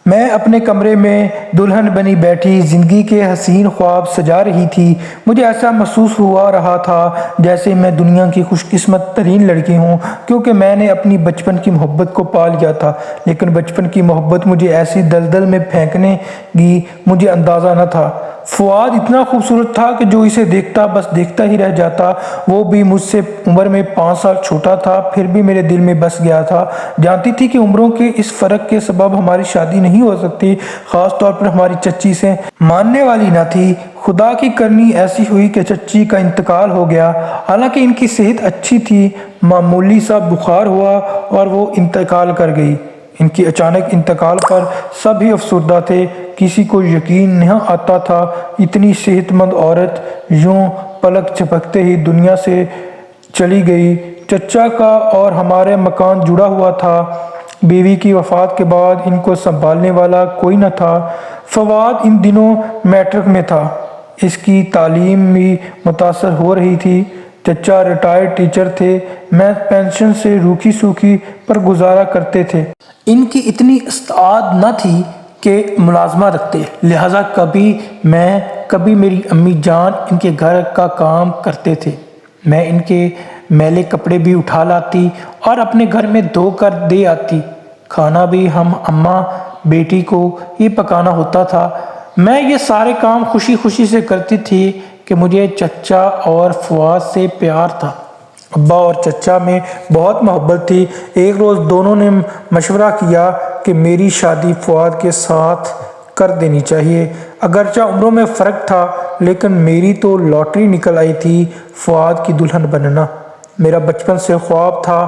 میں اپنے کمرے میں دلہن بنی بیٹھی زندگی کے حسین خواب سجا رہی تھی۔ مجھے ایسا محسوس ہوا رہا تھا جیسے میں دنیا کی خوش قسمت ترین لڑکی ہوں، کیونکہ میں نے اپنی بچپن کی محبت کو پا لیا تھا۔ لیکن بچپن کی محبت مجھے ایسی دلدل میں پھینکنے گی مجھے اندازہ نہ تھا۔ فؤاد اتنا خوبصورت تھا کہ جو اسے دیکھتا بس دیکھتا ہی رہ جاتا۔ وہ بھی مجھ سے عمر میں 5 سال چھوٹا تھا، پھر بھی میرے دل میں بس گیا تھا۔ جانتی تھی کہ عمروں کے اس فرق کے سبب ہماری شادی نہیں ہو سکتی، خاص طور پر ہماری چچی سے ماننے والی نہ تھی۔ خدا کی کرنی ایسی ہوئی کہ چچی کا انتقال ہو گیا۔ حالانکہ ان کی صحت اچھی تھی، معمولی سا بخار ہوا اور وہ انتقال کر گئی۔ ان کی اچانک انتقال پر سب ہی افسردہ تھے۔ کسی کو یقین نہ آتا تھا اتنی صحت مند عورت یوں پلک جھپکتے ہی دنیا سے چلی گئی۔ چچا کا اور ہمارے مکان جڑا ہوا تھا۔ بیوی کی وفات کے بعد ان کو سنبھالنے والا کوئی نہ تھا۔ فواد ان دنوں میٹرک میں تھا، اس کی تعلیم بھی متاثر ہو رہی تھی۔ چچا ریٹائرڈ ٹیچر تھے، میں پینشن سے روکھی سوکھی پر گزارا کرتے تھے۔ ان کی اتنی استعداد نہ تھی کہ ملازمہ رکھتے، لہٰذا کبھی میں کبھی میری امی جان ان کے گھر کا کام کرتے تھے۔ میں ان کے میلے کپڑے بھی اٹھا لاتی اور اپنے گھر میں دھو کر دے آتی۔ کھانا بھی ہم اماں بیٹی کو ہی پکانا ہوتا تھا۔ میں یہ سارے کام خوشی خوشی سے کرتی تھی کہ مجھے چچا اور فؤاد سے پیار تھا۔ ابا اور چچا میں بہت محبت تھی۔ ایک روز دونوں نے مشورہ کیا کہ میری شادی فؤاد کے ساتھ کر دینی چاہیے۔ اگرچہ عمروں میں فرق تھا لیکن میری تو لاٹری نکل آئی تھی فؤاد کی دلہن بننا۔ میرا بچپن سے خواب تھا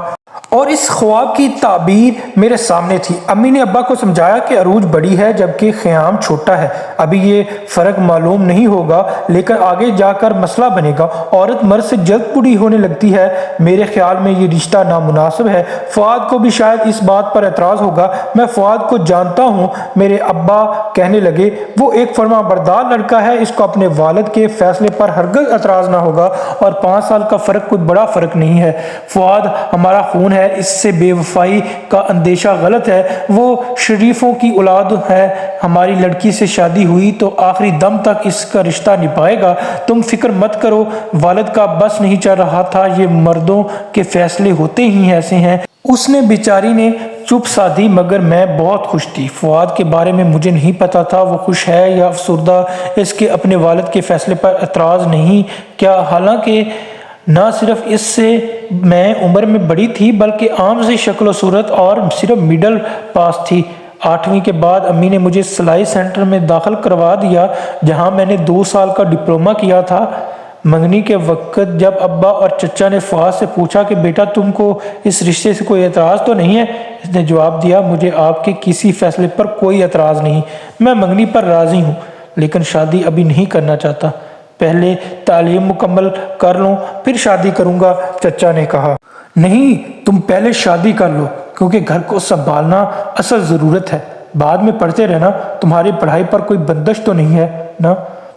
اور اس خواب کی تعبیر میرے سامنے تھی۔ امی نے ابا کو سمجھایا کہ عروج بڑی ہے جبکہ خیام چھوٹا ہے، ابھی یہ فرق معلوم نہیں ہوگا لیکن آگے جا کر مسئلہ بنے گا۔ عورت مرد سے جلد بوڑھی ہونے لگتی ہے، میرے خیال میں یہ رشتہ نامناسب ہے۔ فؤاد کو بھی شاید اس بات پر اعتراض ہوگا۔ میں فؤاد کو جانتا ہوں، میرے ابا کہنے لگے، وہ ایک فرما بردار لڑکا ہے، اس کو اپنے والد کے فیصلے پر ہرگز اعتراض نہ ہوگا، اور 5 سال کا فرق کوئی بڑا فرق نہیں ہے۔ فؤاد ہمارا خون ہے، اس سے بے وفائی کا اندیشہ غلط ہے۔ وہ شریفوں کی اولاد ہے، ہماری لڑکی سے شادی ہوئی تو آخری دم تک اس کا رشتہ نبھائے گا۔ تم فکر مت کرو۔ والد کا بس نہیں چل رہا تھا، یہ مردوں کے فیصلے ہوتے ہی ایسے ہیں۔ اس نے بیچاری نے چپ سادھی، مگر میں بہت خوش تھی۔ فؤاد کے بارے میں مجھے نہیں پتا تھا وہ خوش ہے یا افسردہ، اس کے اپنے والد کے فیصلے پر اعتراض نہیں کیا، حالانکہ نہ صرف اس سے میں عمر میں بڑی تھی بلکہ عام سی شکل و صورت اور صرف مڈل پاس تھی۔ 8ویں کے بعد امی نے مجھے سلائی سینٹر میں داخل کروا دیا جہاں میں نے 2 سال کا ڈپلومہ کیا تھا۔ منگنی کے وقت جب ابا اور چچا نے فؤاد سے پوچھا کہ بیٹا تم کو اس رشتے سے کوئی اعتراض تو نہیں ہے، اس نے جواب دیا، مجھے آپ کے کسی فیصلے پر کوئی اعتراض نہیں، میں منگنی پر راضی ہوں لیکن شادی ابھی نہیں کرنا چاہتا، پہلے تعلیم مکمل کر لوں پھر شادی کروں گا۔ چچا نے کہا، نہیں، تم پہلے شادی کر لو کیونکہ گھر کو سنبھالنا اصل ضرورت ہے، بعد میں پڑھتے رہنا، تمہاری پڑھائی پر کوئی بندش تو نہیں ہے نا؟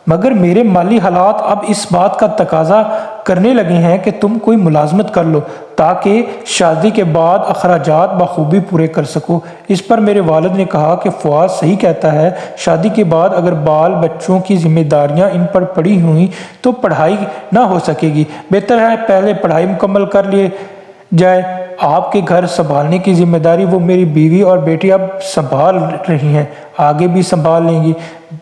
مگر میرے مالی حالات اب اس بات کا تقاضا کرنے لگے ہیں کہ تم کوئی ملازمت کر لو تاکہ شادی کے بعد اخراجات بخوبی پورے کر سکو۔ اس پر میرے والد نے کہا کہ فؤاد صحیح کہتا ہے، شادی کے بعد اگر بال بچوں کی ذمہ داریاں ان پر پڑی ہوئیں تو پڑھائی نہ ہو سکے گی، بہتر ہے پہلے پڑھائی مکمل کر لی جائے۔ آپ کے گھر سنبھالنے کی ذمہ داری وہ میری بیوی اور بیٹی اب سنبھال رہی ہیں، آگے بھی سنبھال لیں گی۔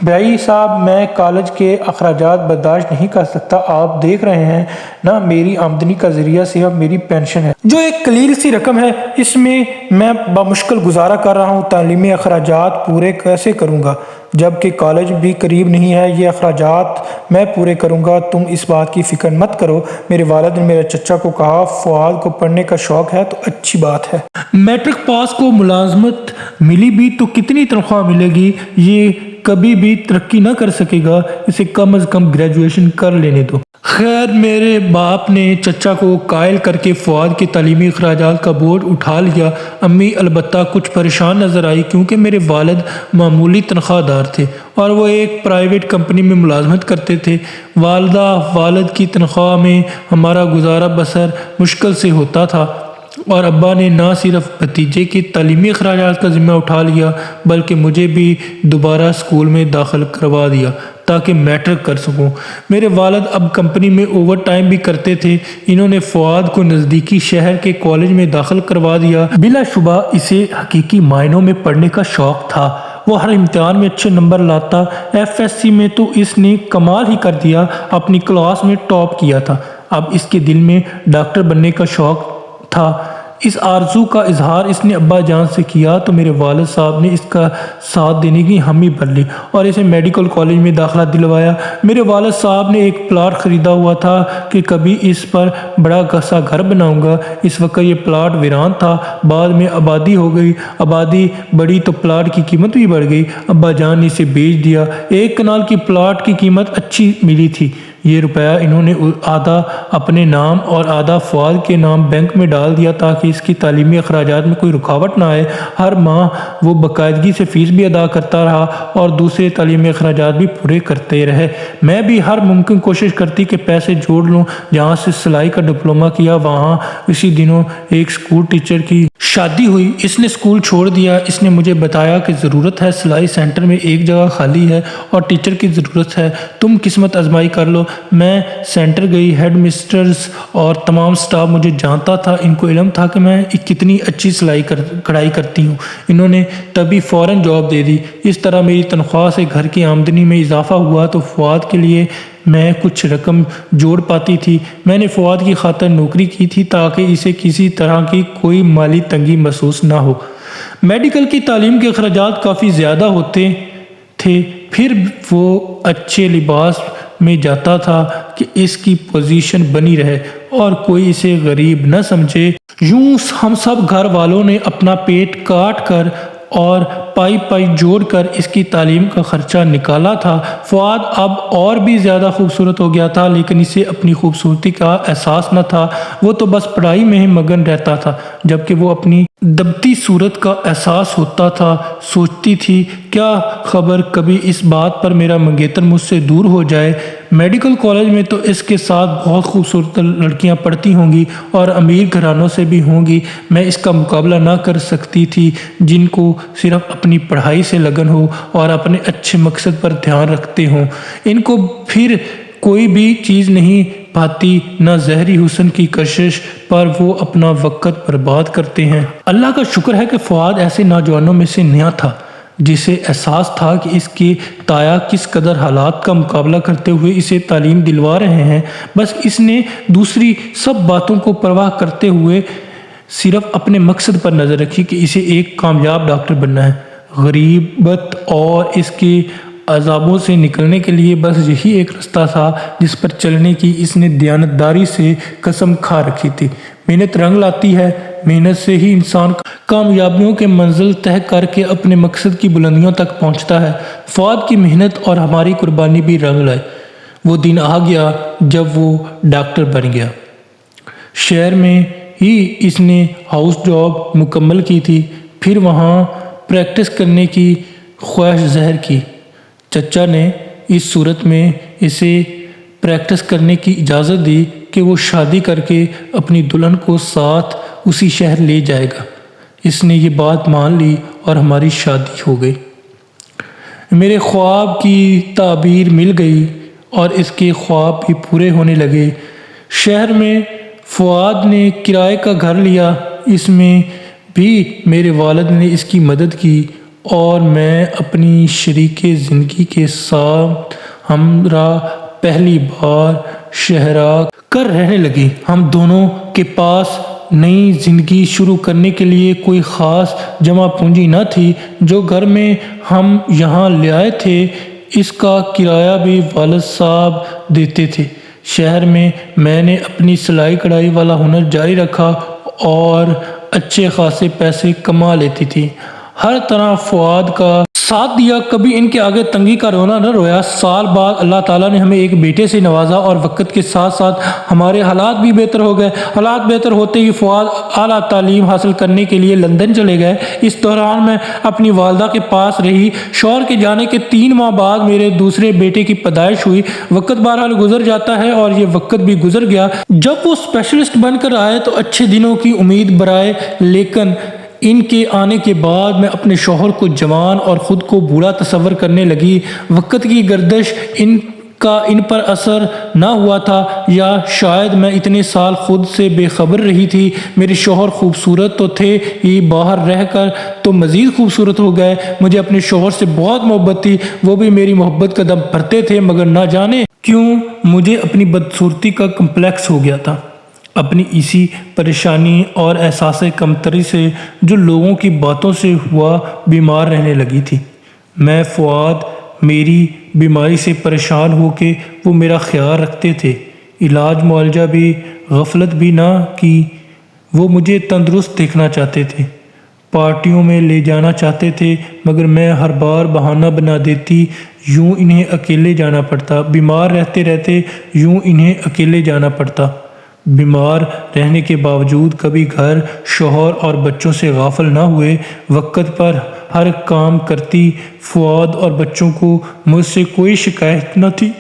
بھائی صاحب، میں کالج کے اخراجات برداشت نہیں کر سکتا، آپ دیکھ رہے ہیں نا میری آمدنی کا ذریعہ صرف میری پینشن ہے جو ایک قلیل سی رقم ہے، اس میں میں بمشکل گزارا کر رہا ہوں، تعلیمی اخراجات پورے کیسے کروں گا جبکہ کالج بھی قریب نہیں ہے، یہ اخراجات میں پورے کروں گا، تم اس بات کی فکر مت کرو۔ میرے والد نے میرے چچا کو کہا، فؤاد کو پڑھنے کا شوق ہے تو اچھی بات ہے، میٹرک پاس کو ملازمت ملی بھی تو کتنی تنخواہ ملے گی، یہ کبھی بھی ترقی نہ کر سکے گا، اسے کم از کم گریجویشن کر لینے دو۔ خیر میرے باپ نے چچا کو قائل کر کے فؤاد کے تعلیمی اخراجات کا بوجھ اٹھا لیا۔ امی البتہ کچھ پریشان نظر آئی کیونکہ میرے والد معمولی تنخواہ دار تھے اور وہ ایک پرائیویٹ کمپنی میں ملازمت کرتے تھے۔ والدہ والد کی تنخواہ میں ہمارا گزارا بسر مشکل سے ہوتا تھا۔ اور ابا نے نہ صرف بھتیجے کی تعلیمی اخراجات کا ذمہ اٹھا لیا بلکہ مجھے بھی دوبارہ اسکول میں داخل کروا دیا تاکہ میٹرک کر سکوں۔ میرے والد اب کمپنی میں اوور ٹائم بھی کرتے تھے۔ انہوں نے فؤاد کو نزدیکی شہر کے کالج میں داخل کروا دیا۔ بلا شبہ اسے حقیقی معنوں میں پڑھنے کا شوق تھا۔ وہ ہر امتحان میں اچھے نمبر لاتا۔ ایف ایس سی میں تو اس نے کمال ہی کر دیا، اپنی کلاس میں ٹاپ کیا تھا۔ اب اس کے دل میں ڈاکٹر بننے کا شوق تھا۔ اس آرزو کا اظہار اس نے ابا جان سے کیا تو میرے والد صاحب نے اس کا ساتھ دینے کی حامی بھر لی اور اسے میڈیکل کالج میں داخلہ دلوایا۔ میرے والد صاحب نے ایک پلاٹ خریدا ہوا تھا کہ کبھی اس پر بڑا سا گھر بناؤں گا۔ اس وقت یہ پلاٹ ویران تھا، بعد میں آبادی ہو گئی۔ آبادی بڑھی تو پلاٹ کی قیمت بھی بڑھ گئی۔ ابا جان نے اسے بیچ دیا۔ 1 کنال کی پلاٹ کی قیمت اچھی ملی تھی۔ یہ روپیہ انہوں نے آدھا اپنے نام اور آدھا فؤاد کے نام بینک میں ڈال دیا تاکہ اس کی تعلیمی اخراجات میں کوئی رکاوٹ نہ آئے۔ ہر ماہ وہ باقاعدگی سے فیس بھی ادا کرتا رہا اور دوسرے تعلیمی اخراجات بھی پورے کرتے رہے۔ میں بھی ہر ممکن کوشش کرتی کہ پیسے جوڑ لوں۔ جہاں سے سلائی کا ڈپلومہ کیا وہاں اسی دنوں ایک اسکول ٹیچر کی شادی ہوئی۔ اس نے اسکول چھوڑ دیا۔ اس نے مجھے بتایا کہ ضرورت ہے، سلائی سینٹر میں ایک جگہ خالی ہے اور ٹیچر کی ضرورت ہے، تم قسمت آزمائی کر لو۔ میں سینٹر گئی۔ ہیڈ مسٹرز اور تمام سٹاف مجھے جانتا تھا۔ ان کو علم تھا کہ میں کتنی اچھی سلائی کڑھائی کرتی ہوں۔ انہوں نے تبھی فوراً جاب دے دی۔ اس طرح میری تنخواہ سے گھر کی آمدنی میں اضافہ ہوا تو فؤاد کے لیے میں کچھ رقم جوڑ پاتی تھی۔ میں نے فؤاد کی خاطر نوکری کی تھی تاکہ اسے کسی طرح کی کوئی مالی تنگی محسوس نہ ہو۔ میڈیکل کی تعلیم کے اخراجات کافی زیادہ ہوتے تھے، پھر وہ اچھے لباس میں جاتا تھا کہ اس کی پوزیشن بنی رہے اور کوئی اسے غریب نہ سمجھے۔ یوں ہم سب گھر والوں نے اپنا پیٹ کاٹ کر اور پائی جوڑ کر اس کی تعلیم کا خرچہ نکالا تھا۔ فؤاد اب اور بھی زیادہ خوبصورت ہو گیا تھا لیکن اسے اپنی خوبصورتی کا احساس نہ تھا۔ وہ تو بس پڑھائی میں ہی مگن رہتا تھا جبکہ وہ اپنی دبتی صورت کا احساس ہوتا تھا۔ سوچتی تھی کیا خبر کبھی اس بات پر میرا منگیتر مجھ سے دور ہو جائے۔ میڈیکل کالج میں تو اس کے ساتھ بہت خوبصورت لڑکیاں پڑھتی ہوں گی اور امیر گھرانوں سے بھی ہوں گی۔ میں اس کا مقابلہ نہ کر سکتی تھی جن کو صرف اپنی پڑھائی سے لگن ہو اور اپنے اچھے مقصد پر دھیان رکھتے ہوں۔ ان کو پھر کوئی بھی چیز نہیں پاتی، نہ ظاہری حسن کی کشش پر وہ اپنا وقت برباد کرتے ہیں۔ اللہ کا شکر ہے کہ فؤاد ایسے نوجوانوں میں سے نیا تھا جسے احساس تھا کہ اس کے تایا کس قدر حالات کا مقابلہ کرتے ہوئے اسے تعلیم دلوا رہے ہیں۔ بس اس نے دوسری سب باتوں کو پرواہ کرتے ہوئے صرف اپنے مقصد پر نظر رکھی کہ اسے ایک کامیاب ڈاکٹر بننا ہے۔ غریبت اور اس کے عذابوں سے نکلنے کے لیے بس یہی ایک رستہ تھا جس پر چلنے کی اس نے دیانتداری سے قسم کھا رکھی تھی۔ محنت رنگ لاتی ہے، محنت سے ہی انسان کامیابیوں کے منزل طے کر کے اپنے مقصد کی بلندیوں تک پہنچتا ہے۔ فؤاد کی محنت اور ہماری قربانی بھی رنگ لائے۔ وہ دن آ گیا جب وہ ڈاکٹر بن گیا۔ شہر میں ہی اس نے ہاؤس جاب مکمل کی تھی، پھر وہاں پریکٹس کرنے کی خواہش ظاہر کی۔ چچا نے اس صورت میں اسے پریکٹس کرنے کی اجازت دی کہ وہ شادی کر کے اپنی دلہن کو ساتھ اسی شہر لے جائے گا۔ اس نے یہ بات مان لی اور ہماری شادی ہو گئی۔ میرے خواب کی تعبیر مل گئی اور اس کے خواب بھی پورے ہونے لگے۔ شہر میں فؤاد نے کرائے کا گھر لیا۔ اس میں بھی میرے والد نے اس کی مدد کی اور میں اپنی شریک زندگی کے ساتھ ہمراہ پہلی بار شہرا کر رہنے لگی۔ ہم دونوں کے پاس نئی زندگی شروع کرنے کے لیے کوئی خاص جمع پونجی نہ تھی۔ جو گھر میں ہم یہاں لے آئے تھے اس کا کرایہ بھی والد صاحب دیتے تھے۔ شہر میں نے اپنی سلائی کڑھائی والا ہنر جاری رکھا اور اچھے خاصے پیسے کما لیتی تھی۔ ہر طرح فؤاد کا ساتھ دیا، کبھی ان کے آگے تنگی کا رونا نہ رویا۔ سال بعد اللہ تعالیٰ نے ہمیں ایک بیٹے سے نوازا اور وقت کے ساتھ ساتھ ہمارے حالات بھی بہتر ہو گئے۔ حالات بہتر ہوتے ہی فؤاد اعلیٰ تعلیم حاصل کرنے کے لیے لندن چلے گئے۔ اس دوران میں اپنی والدہ کے پاس رہی۔ شوہر کے جانے کے 3 ماہ بعد میرے دوسرے بیٹے کی پیدائش ہوئی۔ وقت بہرحال گزر جاتا ہے اور یہ وقت بھی گزر گیا۔ جب وہ اسپیشلسٹ بن کر آئے تو اچھے دنوں کی امید برائے، لیکن ان کے آنے کے بعد میں اپنے شوہر کو جوان اور خود کو بوڑھا تصور کرنے لگی۔ وقت کی گردش ان پر اثر نہ ہوا تھا، یا شاید میں اتنے سال خود سے بے خبر رہی تھی۔ میرے شوہر خوبصورت تو تھے ہی، باہر رہ کر تو مزید خوبصورت ہو گئے۔ مجھے اپنے شوہر سے بہت محبت تھی، وہ بھی میری محبت کا دم بھرتے تھے، مگر نہ جانے کیوں مجھے اپنی بدصورتی کا کمپلیکس ہو گیا تھا، اپنی اسی پریشانی اور احساس کمتری سے جو لوگوں کی باتوں سے ہوا بیمار رہنے لگی تھی۔ میں فؤاد میری بیماری سے پریشان ہو کے وہ میرا خیال رکھتے تھے، علاج معالجہ بھی، غفلت بھی نہ کی۔ وہ مجھے تندرست دیکھنا چاہتے تھے، پارٹیوں میں لے جانا چاہتے تھے، مگر میں ہر بار بہانہ بنا دیتی، یوں انہیں اکیلے جانا پڑتا۔ بیمار رہتے رہتے یوں انہیں اکیلے جانا پڑتا۔ بیمار رہنے کے باوجود کبھی گھر، شوہر اور بچوں سے غافل نہ ہوئے، وقت پر ہر کام کرتی۔ فؤاد اور بچوں کو مجھ سے کوئی شکایت نہ تھی۔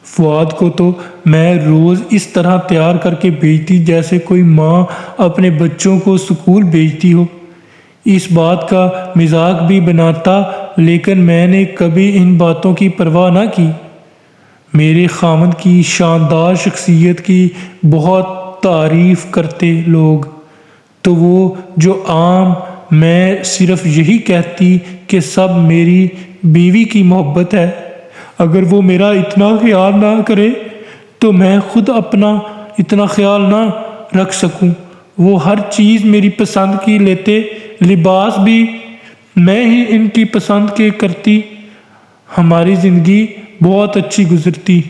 فؤاد کو تو میں روز اس طرح تیار کر کے بھیجتی جیسے کوئی ماں اپنے بچوں کو اسکول بھیجتی ہو۔ اس بات کا مذاق بھی بناتا، لیکن میں نے کبھی ان باتوں کی پرواہ نہ کی۔ میرے خاوند کی شاندار شخصیت کی بہت تعریف کرتے لوگ، تو وہ جو عام، میں صرف یہی کہتی کہ سب میری بیوی کی محبت ہے۔ اگر وہ میرا اتنا خیال نہ کرے تو میں خود اپنا اتنا خیال نہ رکھ سکوں۔ وہ ہر چیز میری پسند کی لیتے، لباس بھی میں ہی ان کی پسند کے کرتی۔ ہماری زندگی بہت اچھی گزرتی۔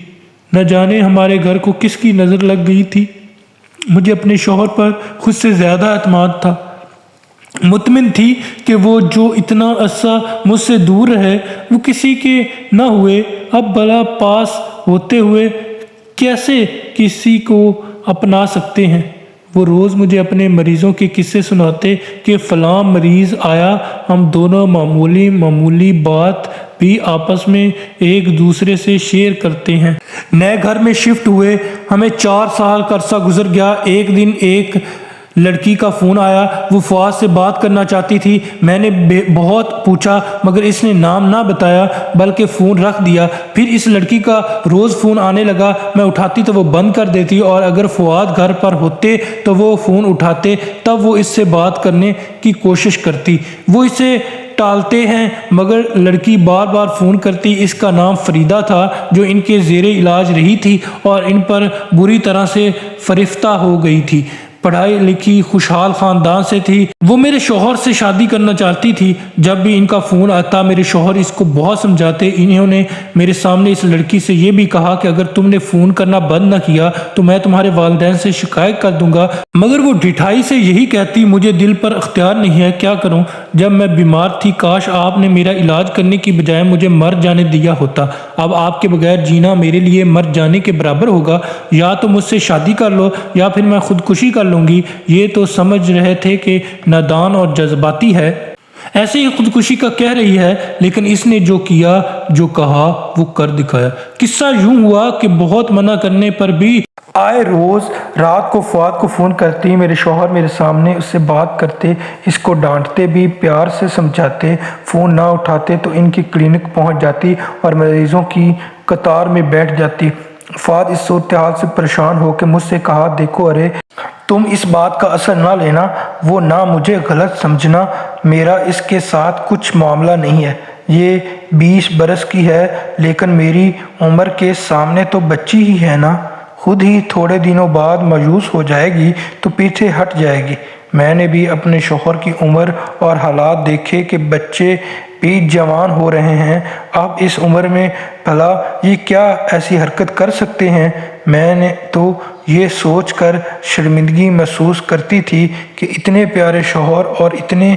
نہ جانے ہمارے گھر کو کس کی نظر لگ گئی تھی۔ مجھے اپنے شوہر پر خود سے زیادہ اعتماد تھا۔ مطمئن تھی کہ وہ جو اتنا عرصہ مجھ سے دور رہے وہ کسی کے نہ ہوئے، اب بھلا پاس ہوتے ہوئے کیسے کسی کو اپنا سکتے ہیں۔ وہ روز مجھے اپنے مریضوں کے قصے سناتے کہ فلاں مریض آیا۔ ہم دونوں معمولی بات بھی آپس میں ایک دوسرے سے شیئر کرتے ہیں۔ نئے گھر میں شفٹ ہوئے ہمیں 4 سال کا عرصہ گزر گیا۔ ایک دن ایک لڑکی کا فون آیا، وہ فؤاد سے بات کرنا چاہتی تھی۔ میں نے بہت پوچھا مگر اس نے نام نہ بتایا بلکہ فون رکھ دیا۔ پھر اس لڑکی کا روز فون آنے لگا، میں اٹھاتی تو وہ بند کر دیتی، اور اگر فؤاد گھر پر ہوتے تو وہ فون اٹھاتے، تب وہ اس سے بات کرنے کی کوشش کرتی۔ وہ اسے ٹالتے ہیں مگر لڑکی بار بار فون کرتی۔ اس کا نام فریدہ تھا، جو ان کے زیر علاج رہی تھی اور ان پر بری طرح سے فریفتہ ہو گئی تھی۔ پڑھائی لکھی خوشحال خاندان سے تھی۔ وہ میرے شوہر سے شادی کرنا چاہتی تھی۔ جب بھی ان کا فون آتا میرے شوہر اس کو بہت سمجھاتے۔ انہوں نے میرے سامنے اس لڑکی سے یہ بھی کہا کہ اگر تم نے فون کرنا بند نہ کیا تو میں تمہارے والدین سے شکایت کر دوں گا، مگر وہ ڈٹھائی سے یہی کہتی مجھے دل پر اختیار نہیں ہے، کیا کروں۔ جب میں بیمار تھی کاش آپ نے میرا علاج کرنے کی بجائے مجھے مر جانے دیا ہوتا۔ اب آپ کے بغیر جینا میرے لیے مر جانے کے برابر ہوگا۔ یا تو مجھ سے شادی کر لو یا پھر میں خودکشی کر لوں گی۔ یہ تو سمجھ رہے تھے کہ نادان اور جذباتی ہے، ایسے ہی خودکشی کا کہہ رہی ہے، لیکن اس نے جو کیا، جو کہا، وہ کر دکھایا۔ قصہ یوں ہوا کہ بہت منع کرنے پر بھی آئے روز رات کو فؤاد کو فون کرتی، میرے شوہر میرے سامنے اس سے بات کرتے، اس کو ڈانٹتے بھی، پیار سے سمجھاتے۔ فون نہ اٹھاتے تو ان کی کلینک پہنچ جاتی اور مریضوں کی قطار میں بیٹھ جاتی۔ فؤاد اس صورتحال سے پریشان ہو کے مجھ سے کہا، دیکھو ارے تم اس بات کا اثر نہ لینا، وہ نہ مجھے غلط سمجھنا، میرا اس کے ساتھ کچھ معاملہ نہیں ہے۔ یہ 20 برس کی ہے لیکن میری عمر کے سامنے تو بچی ہی ہے نا، خود ہی تھوڑے دنوں بعد مایوس ہو جائے گی تو پیچھے ہٹ جائے گی۔ میں نے بھی اپنے شوہر کی عمر اور حالات دیکھے کہ بچے بھی جوان ہو رہے ہیں، اب اس عمر میں بھلا یہ کیا ایسی حرکت کر سکتے ہیں۔ میں نے تو یہ سوچ کر شرمندگی محسوس کرتی تھی کہ اتنے پیارے شوہر اور اتنے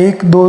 1-2